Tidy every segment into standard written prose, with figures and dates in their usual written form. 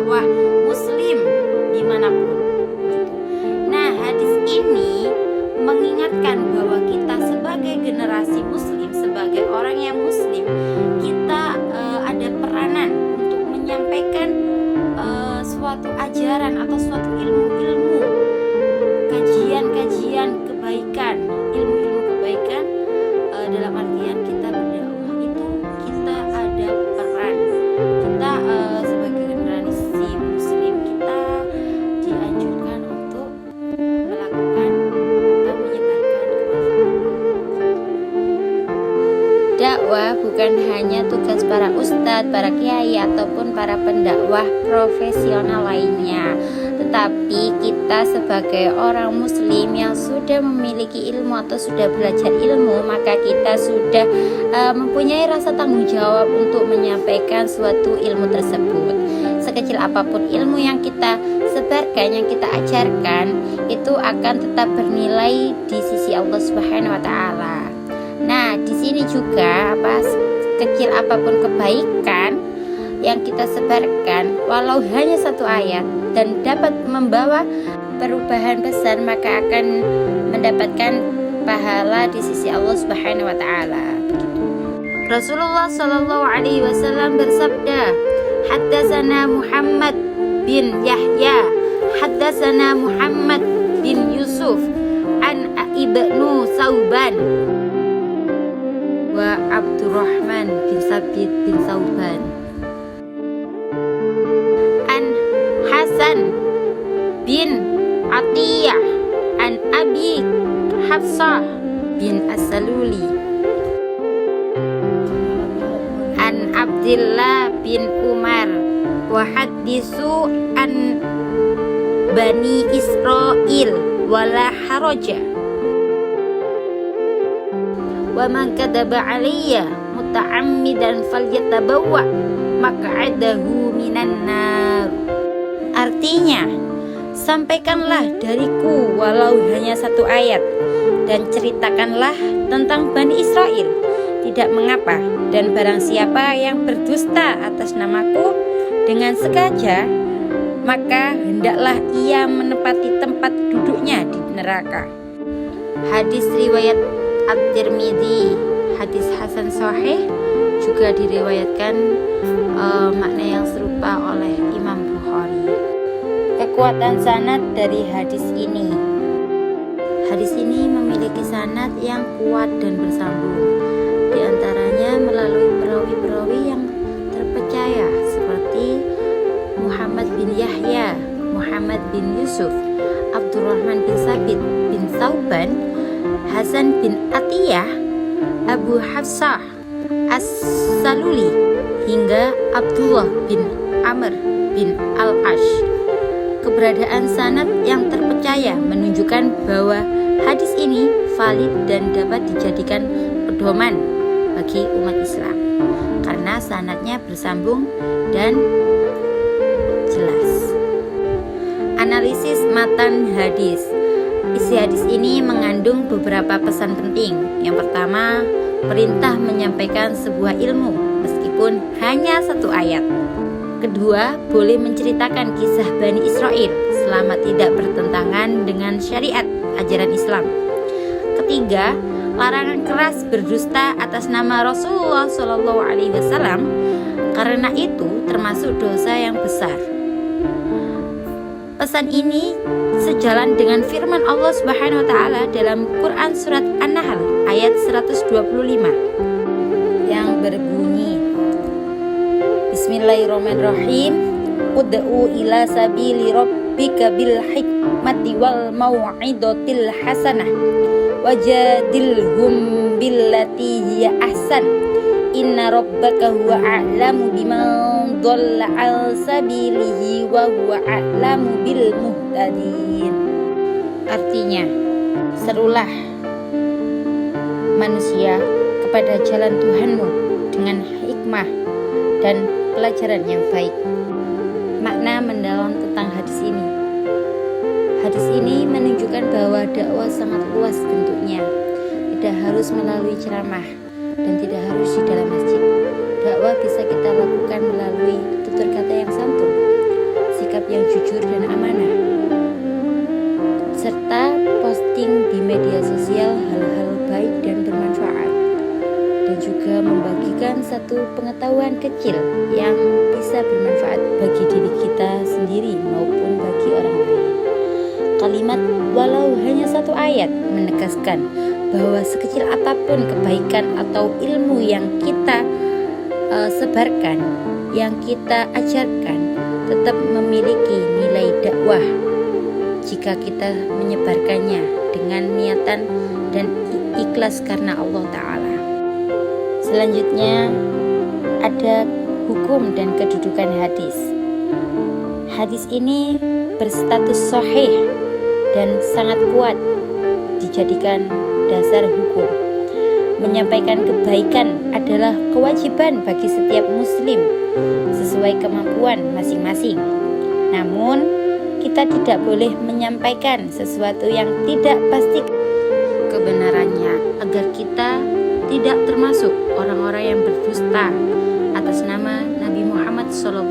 dakwah muslim dimanapun. Nah, hadis ini mengingatkan bahwa kita sebagai generasi muslim, sebagai orang yang muslim, kita ada peranan untuk menyampaikan suatu ajaran atau suatu ilmu-ilmu, kajian-kajian kebaikan, ilmu-ilmu kebaikan, dalam artian kita berdakwah itu kita ada peran. Kita sebagai generasi muslim, kita dianjurkan untuk melakukan atau menyebarkan kemanfaatan. Dakwah bukan hanya tugas para ustadz, para kiai ataupun para pendakwah profesional lainnya, tetapi kita sebagai orang muslim yang sudah memiliki ilmu atau sudah belajar ilmu, maka kita sudah mempunyai rasa tanggung jawab untuk menyampaikan suatu ilmu tersebut. Sekecil apapun ilmu yang kita sebarkan, yang kita ajarkan, itu akan tetap bernilai di sisi Allah Subhanahu wa taala. Nah, di sini juga kecil apapun kebaikan yang kita sebarkan, walau hanya satu ayat dan dapat membawa perubahan besar, maka akan mendapatkan pahala di sisi Allah Subhanahu wa taala. Rasulullah sallallahu alaihi wasallam bersabda, "Haddatsana Muhammad bin Yahya, haddatsana Muhammad bin Yusuf an Ibnu Sauban wa Abdurrahman bin Sabit bin Sauban an Hasan bin Atiyah an Abi Hafsah bin As-Saluli an Abdullah bin Umar wa hadisu an Bani Israil wala haraja wa man kadaba alayya muta'ammidan falyatabawwa maq'adahu minan nar. Artinya, sampaikanlah dariku walau hanya satu ayat dan ceritakanlah tentang Bani Israel, tidak mengapa, dan barang siapa yang berdusta atas namaku dengan sengaja, maka hendaklah ia menempati tempat duduknya di neraka. Hadis riwayat At-Tirmidzi, hadis hasan sahih, juga diriwayatkan makna yang serupa oleh Imam Bukhari. Kekuatan sanad dari hadis ini. Hadis ini memiliki sanad yang kuat dan bersambung, di antaranya melalui perawi-perawi yang terpercaya seperti Muhammad bin Yahya, Muhammad bin Yusuf, Abdurrahman bin Sabit bin Sauban, Hasan bin Atiyah, Abu Hafsah As-Saluli, hingga Abdullah bin Amr bin Al-Ash. Keberadaan sanad yang terpercaya menunjukkan bahwa hadis ini valid dan dapat dijadikan pedoman bagi umat Islam karena sanadnya bersambung dan jelas. Analisis matan hadis. Isi hadis ini mengandung beberapa pesan penting. Yang pertama, perintah menyampaikan sebuah ilmu meskipun hanya satu ayat. Kedua, boleh menceritakan kisah Bani Israel selama tidak bertentangan dengan syariat ajaran Islam. Ketiga, larangan keras berdusta atas nama Rasulullah SAW karena itu termasuk dosa yang besar. Pesan ini sejalan dengan firman Allah Subhanahu wa taala dalam Quran surat An-Nahl ayat 125 yang berbunyi, Bismillahirrahmanirrahim, Ud'u ila sabili rabbika bil hikmati wal mau'izatil hasanah wajadilhum billati hiya ahsan inna rabbaka huwa a'lamu biman dhalla an sabilihi wa huwa a'lamu bil muhtadin. Artinya, serulah manusia kepada jalan Tuhanmu dengan hikmah dan pelajaran yang baik. Makna mendalam tentang hadis ini. Hadis ini menunjukkan bahwa dakwah sangat luas bentuknya. Tidak harus melalui ceramah dan tidak harus di dalam masjid. Dakwah bisa kita lakukan melalui tutur kata yang santun, pengetahuan kecil yang bisa bermanfaat bagi diri kita sendiri maupun bagi orang lain. Kalimat walau hanya satu ayat menegaskan bahwa sekecil apapun kebaikan atau ilmu yang kita sebarkan, yang kita ajarkan, tetap memiliki nilai dakwah jika kita menyebarkannya dengan niatan dan ikhlas karena Allah Ta'ala. Selanjutnya ada hukum dan kedudukan hadis. Hadis ini berstatus sahih dan sangat kuat dijadikan dasar hukum. Menyampaikan kebaikan adalah kewajiban bagi setiap muslim sesuai kemampuan masing-masing. Namun, kita tidak boleh menyampaikan sesuatu yang tidak pasti kebenarannya agar kita tidak termasuk orang-orang yang berdusta atas nama Nabi Muhammad SAW.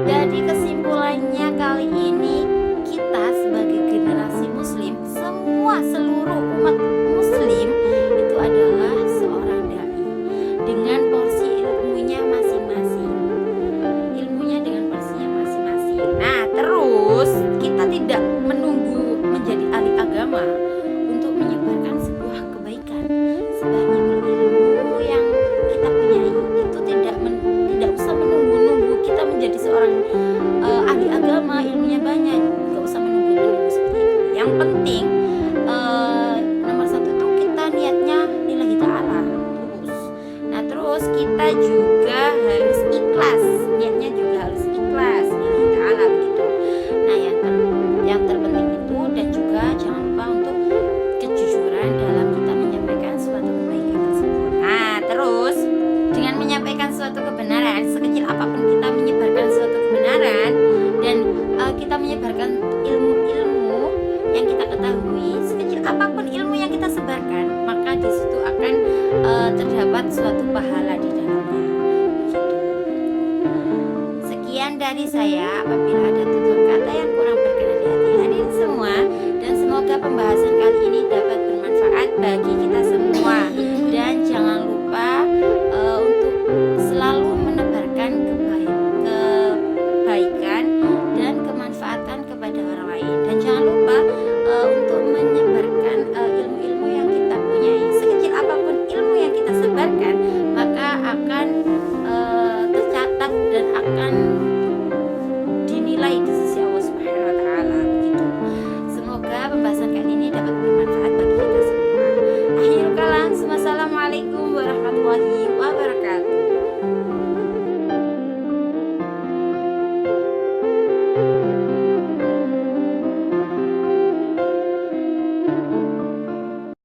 Jadi kesimpulannya kali ini, kita sebagai generasi muslim, seluruh umat muslim itu adalah seorang dai dengan porsi ilmunya masing-masing. Nah, terus kita tidak menunggu menjadi ahli agama untuk menyebarkan sebuah kebaikan. Sebanyak ilmu yang kita punyai itu tidak usah menunggu kita menjadi seorang ahli agama, ilmunya banyak, nggak usah menunggu seperti itu. Yang penting nomor satu itu kita niatnya lillahi ta'ala terus. Nah, terus kita juga harus ikhlas, niatnya juga harus ikhlas lillahi ta'ala begitu. Nah, yang terpenting itu, dan juga jangan lupa untuk kejujuran dalam kita menyampaikan suatu kebaikan tersebut. Nah, terus dengan menyampaikan suatu kebenaran, sekecil apapun kita menyebarkan suatu kebenaran dan kita menyebarkan ilmu-ilmu yang kita ketahui, sekecil apapun ilmu yang kita sebarkan, maka di situ akan terdapat suatu pahala di dalamnya. Begitu. Sekian dari saya. Apabila ada tutur kata yang kurang berkenan di hati hadirin semua, dan semoga pembahasan kali ini dapat bermanfaat bagi kita semua. Dan jangan lupa untuk